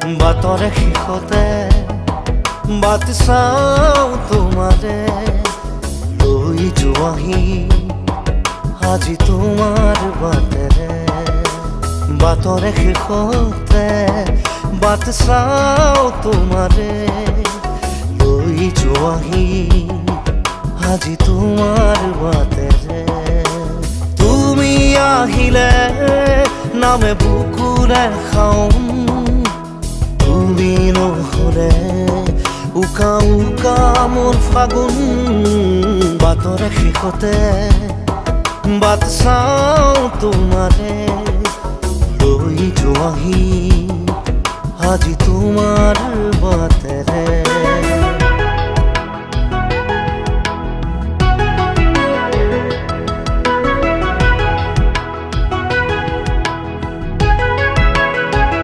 বাটৰে শেষতে বাট চাওঁ তোমাৰে লৈ যোৱাহি আজি তোমাৰ বাটেৰে। বাটৰে শেষতে বাট চাওঁ তোমাৰে লৈ যোৱাহি আজি তোমাৰ বাটেৰে। তুমি আহিলে নামে বুকুৰে খাওঁ, তুমি নহ'লে উকা উকা মোৰ ফাগুন। বাটৰে শেষতে বাট চাওঁ তোমাৰে লৈ যোৱাহি আজি তোমাৰ বাট।